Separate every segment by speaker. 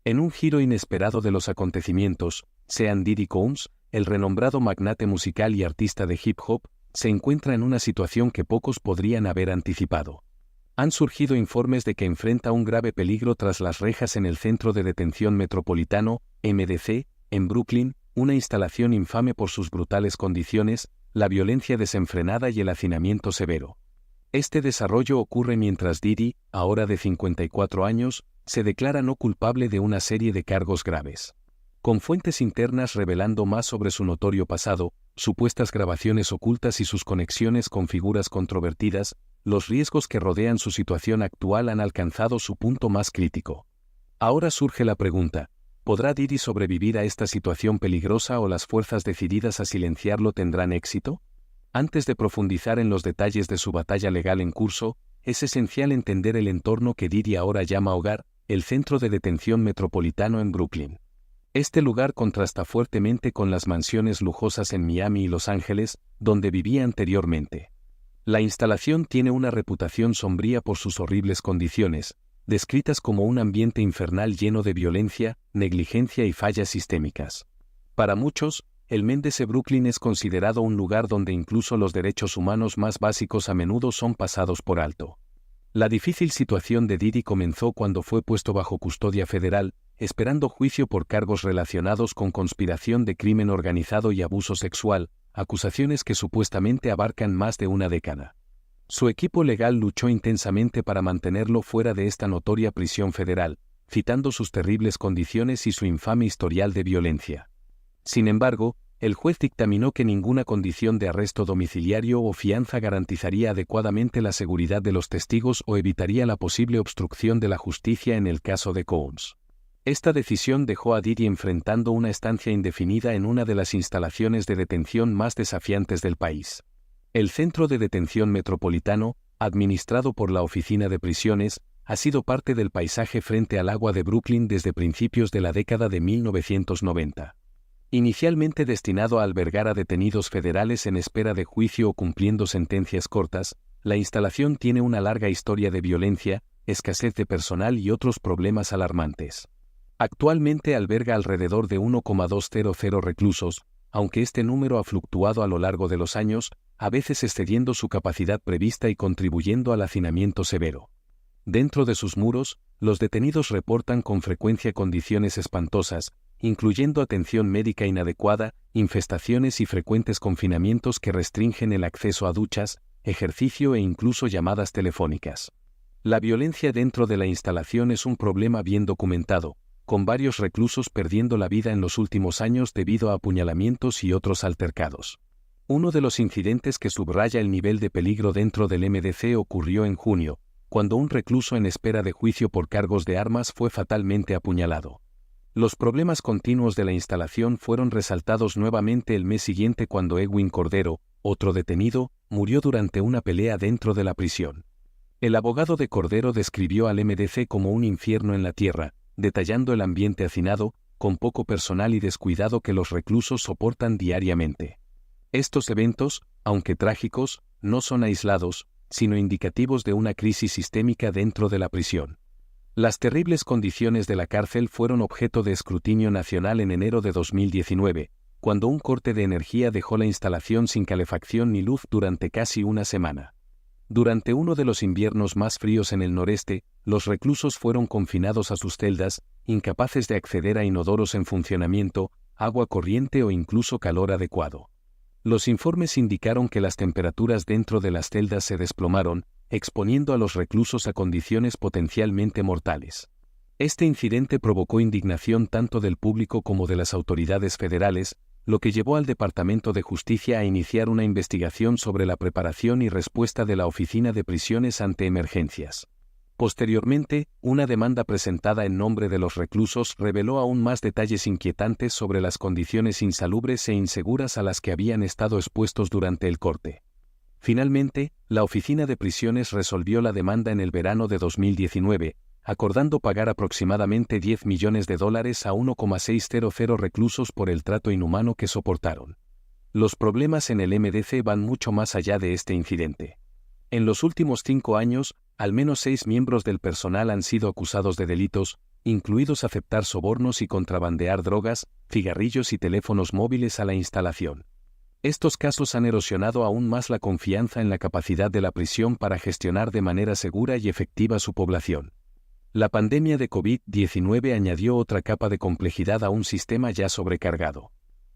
Speaker 1: En un giro inesperado de los acontecimientos, Sean Diddy Combs, el renombrado magnate musical y artista de hip hop, se encuentra en una situación que pocos podrían haber anticipado. Han surgido informes de que enfrenta un grave peligro tras las rejas en el Centro de Detención Metropolitano, MDC, en Brooklyn, una instalación infame por sus brutales condiciones, la violencia desenfrenada y el hacinamiento severo. Este desarrollo ocurre mientras Diddy, ahora de 54 años, se declara no culpable de una serie de cargos graves. Con fuentes internas revelando más sobre su notorio pasado, supuestas grabaciones ocultas y sus conexiones con figuras controvertidas, los riesgos que rodean su situación actual han alcanzado su punto más crítico. Ahora surge la pregunta: ¿podrá Diddy sobrevivir a esta situación peligrosa o las fuerzas decididas a silenciarlo tendrán éxito? Antes de profundizar en los detalles de su batalla legal en curso, es esencial entender el entorno que Diddy ahora llama hogar, el Centro de Detención Metropolitano en Brooklyn. Este lugar contrasta fuertemente con las mansiones lujosas en Miami y Los Ángeles, donde vivía anteriormente. La instalación tiene una reputación sombría por sus horribles condiciones, descritas como un ambiente infernal lleno de violencia, negligencia y fallas sistémicas. Para muchos, el Mendes Brooklyn es considerado un lugar donde incluso los derechos humanos más básicos a menudo son pasados por alto. La difícil situación de Diddy comenzó cuando fue puesto bajo custodia federal, esperando juicio por cargos relacionados con conspiración de crimen organizado y abuso sexual, acusaciones que supuestamente abarcan más de una década. Su equipo legal luchó intensamente para mantenerlo fuera de esta notoria prisión federal, citando sus terribles condiciones y su infame historial de violencia. Sin embargo, el juez dictaminó que ninguna condición de arresto domiciliario o fianza garantizaría adecuadamente la seguridad de los testigos o evitaría la posible obstrucción de la justicia en el caso de Combs. Esta decisión dejó a Diddy enfrentando una estancia indefinida en una de las instalaciones de detención más desafiantes del país. El Centro de Detención Metropolitano, administrado por la Oficina de Prisiones, ha sido parte del paisaje frente al agua de Brooklyn desde principios de la década de 1990. Inicialmente destinado a albergar a detenidos federales en espera de juicio o cumpliendo sentencias cortas, la instalación tiene una larga historia de violencia, escasez de personal y otros problemas alarmantes. Actualmente alberga alrededor de 1,200 reclusos, aunque este número ha fluctuado a lo largo de los años, a veces excediendo su capacidad prevista y contribuyendo al hacinamiento severo. Dentro de sus muros, los detenidos reportan con frecuencia condiciones espantosas, incluyendo atención médica inadecuada, infestaciones y frecuentes confinamientos que restringen el acceso a duchas, ejercicio e incluso llamadas telefónicas. La violencia dentro de la instalación es un problema bien documentado, con varios reclusos perdiendo la vida en los últimos años debido a apuñalamientos y otros altercados. Uno de los incidentes que subraya el nivel de peligro dentro del MDC ocurrió en junio, cuando un recluso en espera de juicio por cargos de armas fue fatalmente apuñalado. Los problemas continuos de la instalación fueron resaltados nuevamente el mes siguiente cuando Edwin Cordero, otro detenido, murió durante una pelea dentro de la prisión. El abogado de Cordero describió al MDC como un infierno en la tierra, detallando el ambiente hacinado, con poco personal y descuidado que los reclusos soportan diariamente. Estos eventos, aunque trágicos, no son aislados, sino indicativos de una crisis sistémica dentro de la prisión. Las terribles condiciones de la cárcel fueron objeto de escrutinio nacional en enero de 2019, cuando un corte de energía dejó la instalación sin calefacción ni luz durante casi una semana. Durante uno de los inviernos más fríos en el noreste, los reclusos fueron confinados a sus celdas, incapaces de acceder a inodoros en funcionamiento, agua corriente o incluso calor adecuado. Los informes indicaron que las temperaturas dentro de las celdas se desplomaron, exponiendo a los reclusos a condiciones potencialmente mortales. Este incidente provocó indignación tanto del público como de las autoridades federales, lo que llevó al Departamento de Justicia a iniciar una investigación sobre la preparación y respuesta de la Oficina de Prisiones ante emergencias. Posteriormente, una demanda presentada en nombre de los reclusos reveló aún más detalles inquietantes sobre las condiciones insalubres e inseguras a las que habían estado expuestos durante el corte. Finalmente, la Oficina de Prisiones resolvió la demanda en el verano de 2019, acordando pagar aproximadamente $10 millones a 1,600 reclusos por el trato inhumano que soportaron. Los problemas en el MDC van mucho más allá de este incidente. En los últimos 5 años, al menos 6 miembros del personal han sido acusados de delitos, incluidos aceptar sobornos y contrabandear drogas, cigarrillos y teléfonos móviles a la instalación. Estos casos han erosionado aún más la confianza en la capacidad de la prisión para gestionar de manera segura y efectiva su población. La pandemia de COVID-19 añadió otra capa de complejidad a un sistema ya sobrecargado.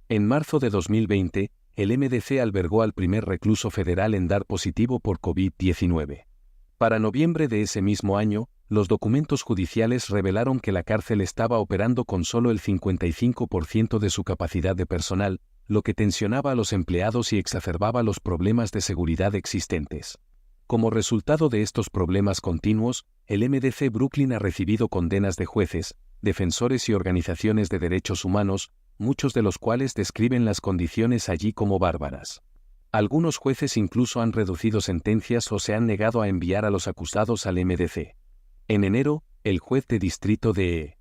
Speaker 1: En marzo de 2020, el MDC albergó al primer recluso federal en dar positivo por COVID-19. Para noviembre de ese mismo año, los documentos judiciales revelaron que la cárcel estaba operando con solo el 55% de su capacidad de personal, lo que tensionaba a los empleados y exacerbaba los problemas de seguridad existentes. Como resultado de estos problemas continuos, el MDC Brooklyn ha recibido condenas de jueces, defensores y organizaciones de derechos humanos, muchos de los cuales describen las condiciones allí como bárbaras. Algunos jueces incluso han reducido sentencias o se han negado a enviar a los acusados al MDC. En enero, el juez de distrito de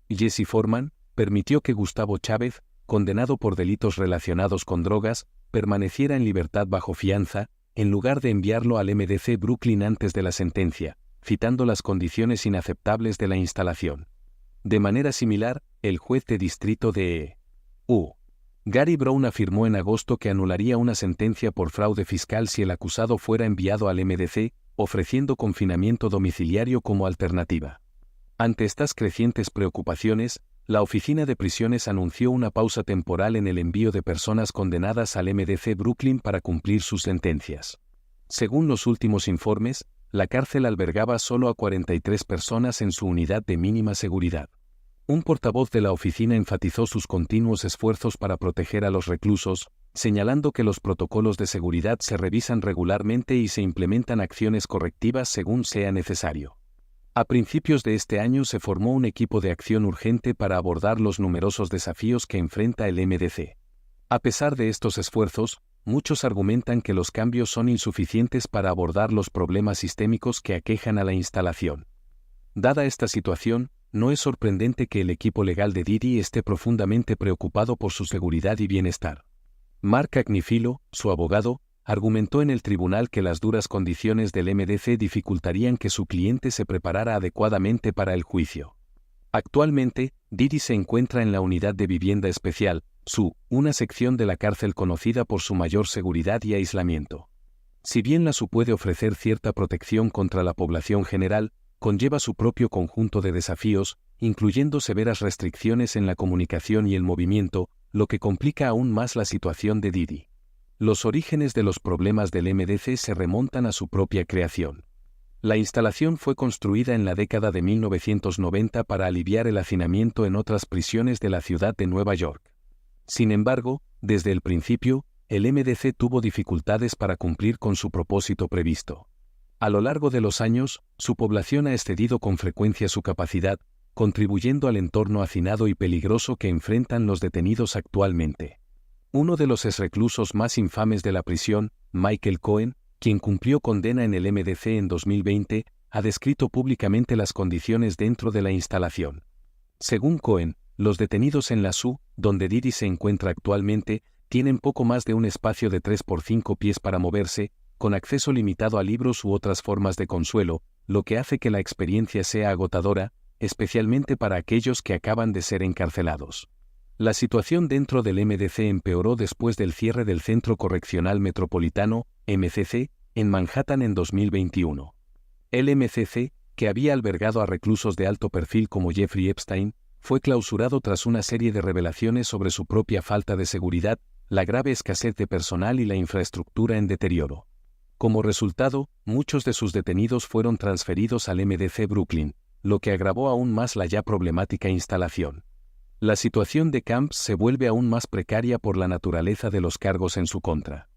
Speaker 1: Jesse Foreman, permitió que Gustavo Chávez, condenado por delitos relacionados con drogas, permaneciera en libertad bajo fianza, en lugar de enviarlo al MDC Brooklyn antes de la sentencia, citando las condiciones inaceptables de la instalación. De manera similar, el juez de distrito de Gary Brown afirmó en agosto que anularía una sentencia por fraude fiscal si el acusado fuera enviado al MDC, ofreciendo confinamiento domiciliario como alternativa. Ante estas crecientes preocupaciones, la Oficina de Prisiones anunció una pausa temporal en el envío de personas condenadas al MDC Brooklyn para cumplir sus sentencias. Según los últimos informes, la cárcel albergaba solo a 43 personas en su unidad de mínima seguridad. Un portavoz de la oficina enfatizó sus continuos esfuerzos para proteger a los reclusos, señalando que los protocolos de seguridad se revisan regularmente y se implementan acciones correctivas según sea necesario. A principios de este año se formó un equipo de acción urgente para abordar los numerosos desafíos que enfrenta el MDC. A pesar de estos esfuerzos, muchos argumentan que los cambios son insuficientes para abordar los problemas sistémicos que aquejan a la instalación. Dada esta situación, no es sorprendente que el equipo legal de Didi esté profundamente preocupado por su seguridad y bienestar. Mark Agnifilo, su abogado, argumentó en el tribunal que las duras condiciones del MDC dificultarían que su cliente se preparara adecuadamente para el juicio. Actualmente, Didi se encuentra en la unidad de vivienda especial, una sección de la cárcel conocida por su mayor seguridad y aislamiento. Si bien la puede ofrecer cierta protección contra la población general, conlleva su propio conjunto de desafíos, incluyendo severas restricciones en la comunicación y el movimiento, lo que complica aún más la situación de Didi. Los orígenes de los problemas del MDC se remontan a su propia creación. La instalación fue construida en la década de 1990 para aliviar el hacinamiento en otras prisiones de la ciudad de Nueva York. Sin embargo, desde el principio, el MDC tuvo dificultades para cumplir con su propósito previsto. A lo largo de los años, su población ha excedido con frecuencia su capacidad, contribuyendo al entorno hacinado y peligroso que enfrentan los detenidos actualmente. Uno de los exreclusos más infames de la prisión, Michael Cohen, quien cumplió condena en el MDC en 2020, ha descrito públicamente las condiciones dentro de la instalación. Según Cohen, los detenidos en la donde Didi se encuentra actualmente, tienen poco más de un espacio de 3 por 5 pies para moverse, con acceso limitado a libros u otras formas de consuelo, lo que hace que la experiencia sea agotadora, especialmente para aquellos que acaban de ser encarcelados. La situación dentro del MDC empeoró después del cierre del Centro Correccional Metropolitano, MCC, en Manhattan en 2021. El MCC, que había albergado a reclusos de alto perfil como Jeffrey Epstein, fue clausurado tras una serie de revelaciones sobre su propia falta de seguridad, la grave escasez de personal y la infraestructura en deterioro. Como resultado, muchos de sus detenidos fueron transferidos al MDC Brooklyn, lo que agravó aún más la ya problemática instalación. La situación de Camps se vuelve aún más precaria por la naturaleza de los cargos en su contra.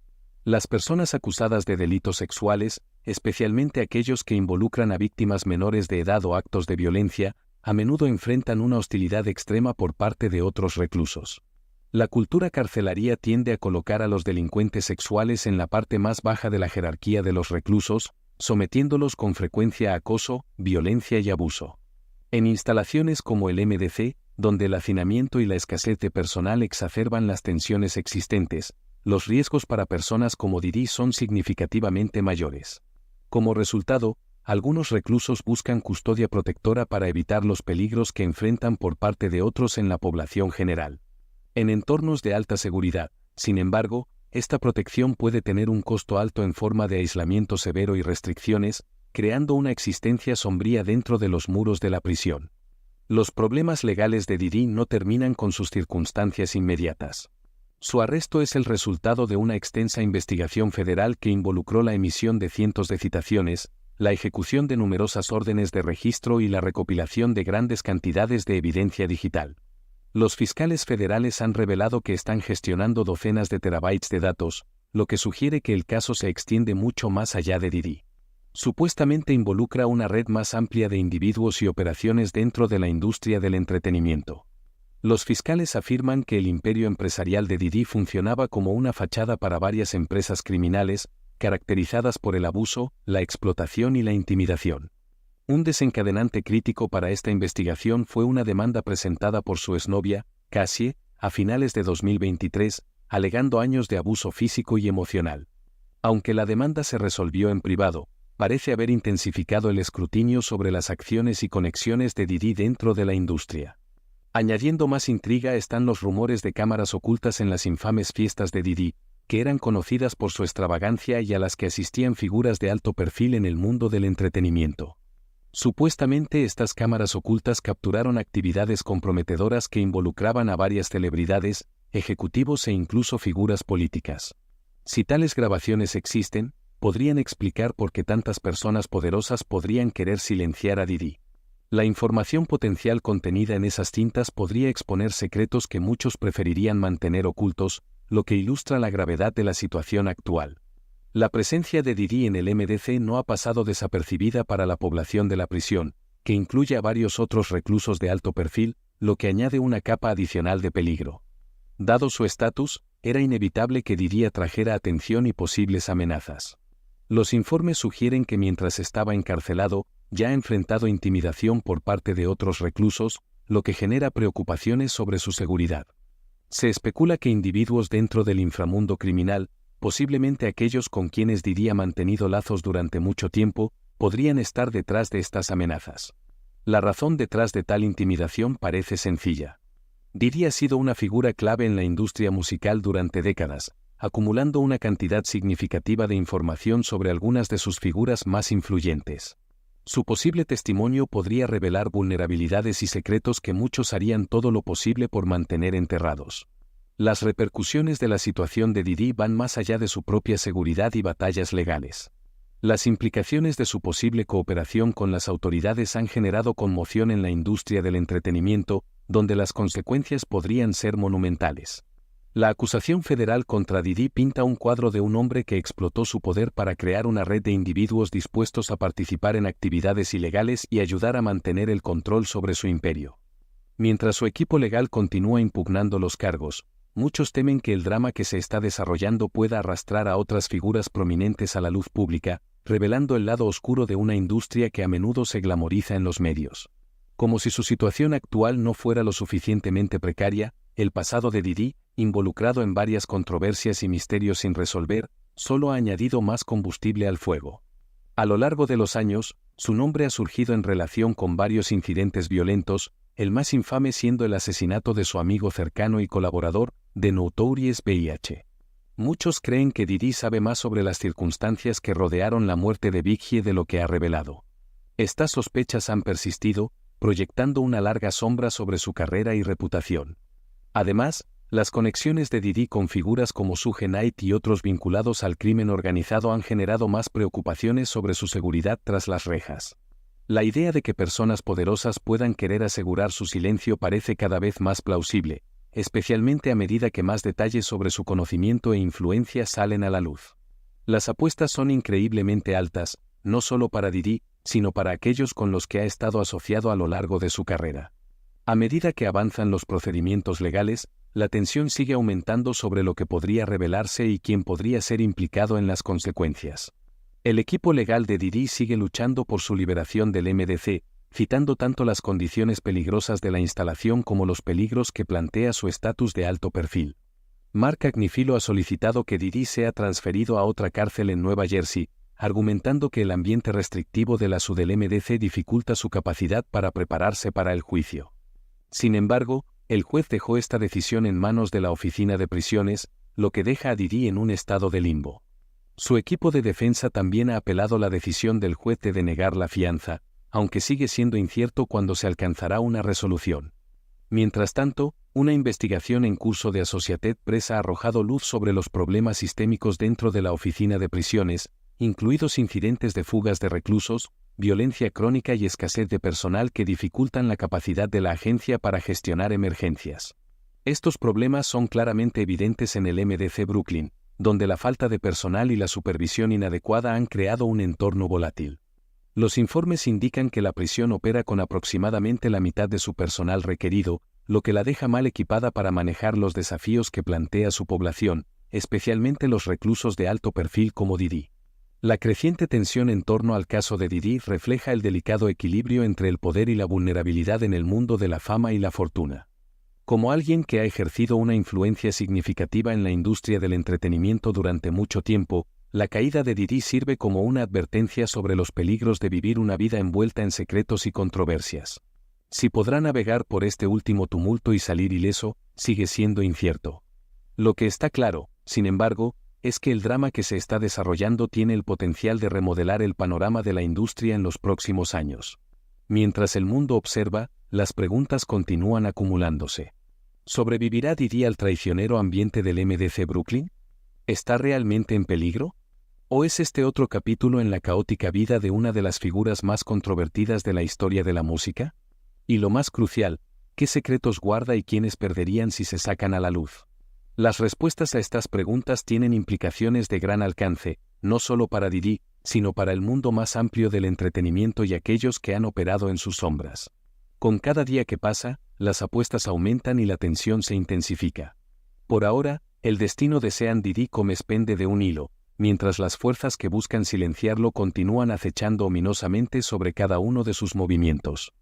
Speaker 1: Las personas acusadas de delitos sexuales, especialmente aquellos que involucran a víctimas menores de edad o actos de violencia, a menudo enfrentan una hostilidad extrema por parte de otros reclusos. La cultura carcelaria tiende a colocar a los delincuentes sexuales en la parte más baja de la jerarquía de los reclusos, sometiéndolos con frecuencia a acoso, violencia y abuso. En instalaciones como el MDC, donde el hacinamiento y la escasez de personal exacerban las tensiones existentes, los riesgos para personas como Didi son significativamente mayores. Como resultado, algunos reclusos buscan custodia protectora para evitar los peligros que enfrentan por parte de otros en la población general. En entornos de alta seguridad, sin embargo, esta protección puede tener un costo alto en forma de aislamiento severo y restricciones, creando una existencia sombría dentro de los muros de la prisión. Los problemas legales de Diddy no terminan con sus circunstancias inmediatas. Su arresto es el resultado de una extensa investigación federal que involucró la emisión de cientos de citaciones, la ejecución de numerosas órdenes de registro y la recopilación de grandes cantidades de evidencia digital. Los fiscales federales han revelado que están gestionando docenas de terabytes de datos, lo que sugiere que el caso se extiende mucho más allá de Diddy. Supuestamente involucra una red más amplia de individuos y operaciones dentro de la industria del entretenimiento. Los fiscales afirman que el imperio empresarial de Diddy funcionaba como una fachada para varias empresas criminales, caracterizadas por el abuso, la explotación y la intimidación. Un desencadenante crítico para esta investigación fue una demanda presentada por su exnovia, Cassie, a finales de 2023, alegando años de abuso físico y emocional. Aunque la demanda se resolvió en privado, parece haber intensificado el escrutinio sobre las acciones y conexiones de Diddy dentro de la industria. Añadiendo más intriga están los rumores de cámaras ocultas en las infames fiestas de Diddy, que eran conocidas por su extravagancia y a las que asistían figuras de alto perfil en el mundo del entretenimiento. Supuestamente estas cámaras ocultas capturaron actividades comprometedoras que involucraban a varias celebridades, ejecutivos e incluso figuras políticas. Si tales grabaciones existen, podrían explicar por qué tantas personas poderosas podrían querer silenciar a Diddy. La información potencial contenida en esas cintas podría exponer secretos que muchos preferirían mantener ocultos, lo que ilustra la gravedad de la situación actual. La presencia de Diddy en el MDC no ha pasado desapercibida para la población de la prisión, que incluye a varios otros reclusos de alto perfil, lo que añade una capa adicional de peligro. Dado su estatus, era inevitable que Diddy atrajera atención y posibles amenazas. Los informes sugieren que mientras estaba encarcelado, ya ha enfrentado intimidación por parte de otros reclusos, lo que genera preocupaciones sobre su seguridad. Se especula que individuos dentro del inframundo criminal, posiblemente aquellos con quienes Diddy ha mantenido lazos durante mucho tiempo, podrían estar detrás de estas amenazas. La razón detrás de tal intimidación parece sencilla. Diddy ha sido una figura clave en la industria musical durante décadas, acumulando una cantidad significativa de información sobre algunas de sus figuras más influyentes. Su posible testimonio podría revelar vulnerabilidades y secretos que muchos harían todo lo posible por mantener enterrados. Las repercusiones de la situación de Diddy van más allá de su propia seguridad y batallas legales. Las implicaciones de su posible cooperación con las autoridades han generado conmoción en la industria del entretenimiento, donde las consecuencias podrían ser monumentales. La acusación federal contra Diddy pinta un cuadro de un hombre que explotó su poder para crear una red de individuos dispuestos a participar en actividades ilegales y ayudar a mantener el control sobre su imperio. Mientras su equipo legal continúa impugnando los cargos, muchos temen que el drama que se está desarrollando pueda arrastrar a otras figuras prominentes a la luz pública, revelando el lado oscuro de una industria que a menudo se glamoriza en los medios. Como si su situación actual no fuera lo suficientemente precaria, el pasado de Diddy, involucrado en varias controversias y misterios sin resolver, solo ha añadido más combustible al fuego. A lo largo de los años, su nombre ha surgido en relación con varios incidentes violentos, el más infame siendo el asesinato de su amigo cercano y colaborador, The Notorious B.I.G. Muchos creen que Diddy sabe más sobre las circunstancias que rodearon la muerte de Biggie de lo que ha revelado. Estas sospechas han persistido, proyectando una larga sombra sobre su carrera y reputación. Además, las conexiones de Diddy con figuras como Suge Knight y otros vinculados al crimen organizado han generado más preocupaciones sobre su seguridad tras las rejas. La idea de que personas poderosas puedan querer asegurar su silencio parece cada vez más plausible, especialmente a medida que más detalles sobre su conocimiento e influencia salen a la luz. Las apuestas son increíblemente altas, no solo para Diddy, sino para aquellos con los que ha estado asociado a lo largo de su carrera. A medida que avanzan los procedimientos legales, la tensión sigue aumentando sobre lo que podría revelarse y quién podría ser implicado en las consecuencias. El equipo legal de Diddy sigue luchando por su liberación del MDC, citando tanto las condiciones peligrosas de la instalación como los peligros que plantea su estatus de alto perfil. Mark Agnifilo ha solicitado que Diddy sea transferido a otra cárcel en Nueva Jersey, argumentando que el ambiente restrictivo de la SU del MDC dificulta su capacidad para prepararse para el juicio. Sin embargo, el juez dejó esta decisión en manos de la Oficina de Prisiones, lo que deja a Diddy en un estado de limbo. Su equipo de defensa también ha apelado la decisión del juez de denegar la fianza, aunque sigue siendo incierto cuándo se alcanzará una resolución. Mientras tanto, una investigación en curso de Associated Press ha arrojado luz sobre los problemas sistémicos dentro de la Oficina de Prisiones, incluidos incidentes de fugas de reclusos, violencia crónica y escasez de personal que dificultan la capacidad de la agencia para gestionar emergencias. Estos problemas son claramente evidentes en el MDC Brooklyn, donde la falta de personal y la supervisión inadecuada han creado un entorno volátil. Los informes indican que la prisión opera con aproximadamente la mitad de su personal requerido, lo que la deja mal equipada para manejar los desafíos que plantea su población, especialmente los reclusos de alto perfil como Diddy. La creciente tensión en torno al caso de Diddy refleja el delicado equilibrio entre el poder y la vulnerabilidad en el mundo de la fama y la fortuna. Como alguien que ha ejercido una influencia significativa en la industria del entretenimiento durante mucho tiempo, la caída de Diddy sirve como una advertencia sobre los peligros de vivir una vida envuelta en secretos y controversias. Si podrá navegar por este último tumulto y salir ileso, sigue siendo incierto. Lo que está claro, sin embargo, es que el drama que se está desarrollando tiene el potencial de remodelar el panorama de la industria en los próximos años. Mientras el mundo observa, las preguntas continúan acumulándose. ¿Sobrevivirá Diddy al traicionero ambiente del MDC Brooklyn? ¿Está realmente en peligro? ¿O es este otro capítulo en la caótica vida de una de las figuras más controvertidas de la historia de la música? Y lo más crucial, ¿qué secretos guarda y quiénes perderían si se sacan a la luz? Las respuestas a estas preguntas tienen implicaciones de gran alcance, no solo para Diddy, sino para el mundo más amplio del entretenimiento y aquellos que han operado en sus sombras. Con cada día que pasa, las apuestas aumentan y la tensión se intensifica. Por ahora, el destino de Sean Diddy Combs pende de un hilo, mientras las fuerzas que buscan silenciarlo continúan acechando ominosamente sobre cada uno de sus movimientos.